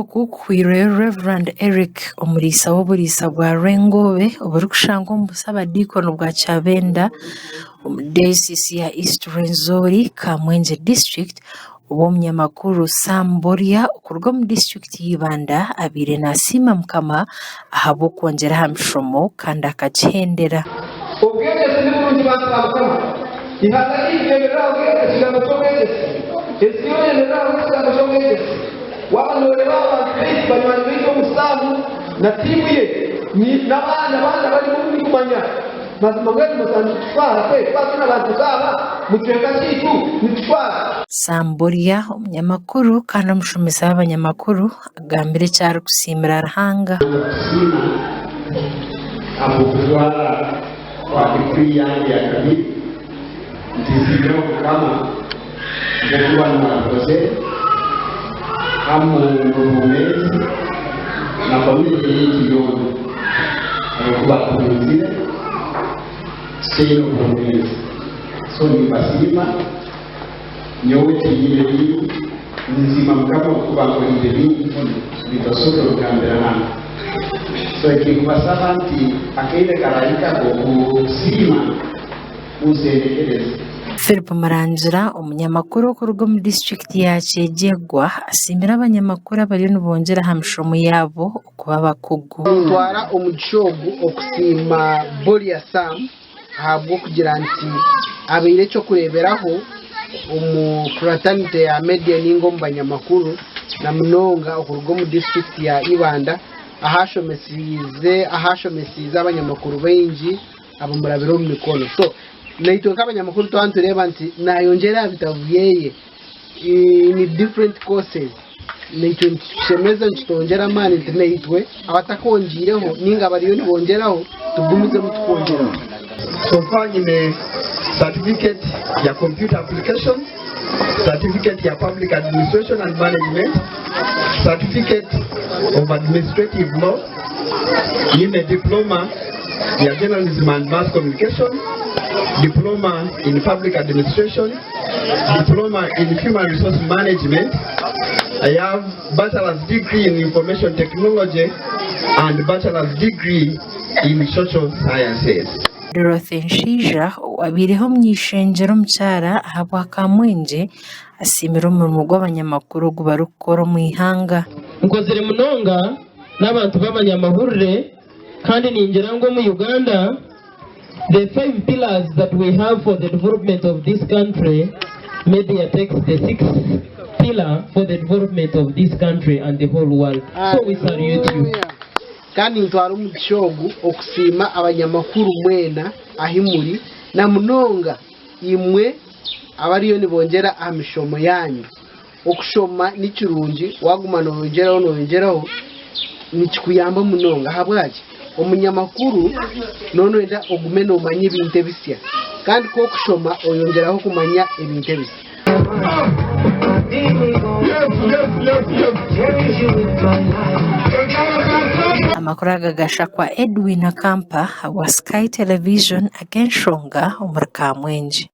oku kuhwire Reverend Eric omulisa w'obulisa bwa Rwengobe oburikushanga omu busabadiikono bwa Kyabenda omu Diocese ya East Rwenzori Kamwenje District obu omunyamakuru Sam Boria okuruga omu District y'Ibanda abaire naasiima Mukama ahabw'okwongyeraho emishomo kandi akagihendera. Obwegesi nibulungi bantu ba Mukama ihangane igenderera obwegesi kigambo ky'obwegesi ekiyongereraho ekigambo ky'obwegesi waba nooreba abantu baingi banywanyi baingi omusaamu na tiimu ye n'abaana bali mu kumanya mazima gwetu musana nitutwara twatuna abantu nk'aba mu kicweka kyaitu nitutwara. Sam Boria omunyamakuru kandi omushomesa w'abanyamakuru agambire ekyari kusiimira Ruhanga. Abokutwara kwa dikuri yange ya kabiri ntiziire Mukama okuba mwakoze hamu obumeezi na famiriya yaitu yoona ahabwokuba tuwunzire tuteine obumeezi so nibasiima nyowe tinyire bintu nsiima Mukama okuba nkoreire bintu bitasobola kugambira hanu so ekikubasaba nti akaire karahika okusiima musendekereze. Philip Marangira omunyamakuru okuruga omu District ya Kyegyegwa asiimira abanyamakuru abariyo nibongyera aha mishomo yaabo okuba abakugu. Ntwara omugisha ogu okusiima Boria Sam ahabw'okugira nti abaire ekyokureeberaho omu fraternity ya media ninga omu banyamakuru na munonga okuruga omu District ya Ibanda ahashomesiize abanyamakuru baingi abamurabire omu mikono. So naitwe nk'abanyamakuru twaba nitureeba nti nayongyera bitabo byeye in different courses naitwe nitushemeza nikitwongyera amaani nti naitwe abatakongiireho ninga abariyo nibongyeraho tugumizemu tukongyeraho. So far nyine certificate ya computer applications, certificate ya public administration and management, certificate of administrative law, nyine diploma ya journalism and mass communication, diploma in public administration, diploma in human resource management. I have bachelor's degree in information technology and bachelor's degree in social sciences. Dorothy Nshiija owabiireho omu ishengero omukyara ahabwa Kamwenje asiimira omurimo gw'abanyamakuru ogu barikukora omu ihanga. Nkozire munonga n'abantu b'abanyamahurire kandi ningira ngu omu Uganda the 5 pillars that we have for the development of this country, media takes the 6th pillar for the development of this country and the whole world. So we salute you. Kandi ntwara omugisha ogu okusiima abanyamakuru mwena ahimuri na munonga imwe abariyo nibongyera aha mishomo yanyu. Okushoma ni kirungi waguma noyongyeraho nikikuyamba munonga habwaki omunyamakuru nonoenda ogume nomanya ebintu ebisya kandi k'okushoma oyongeraho kumanya ebintu ebisya. Amakuru agagashakwa Edwin Akampa wa Sky Television agenshonga omuri Kamwenje.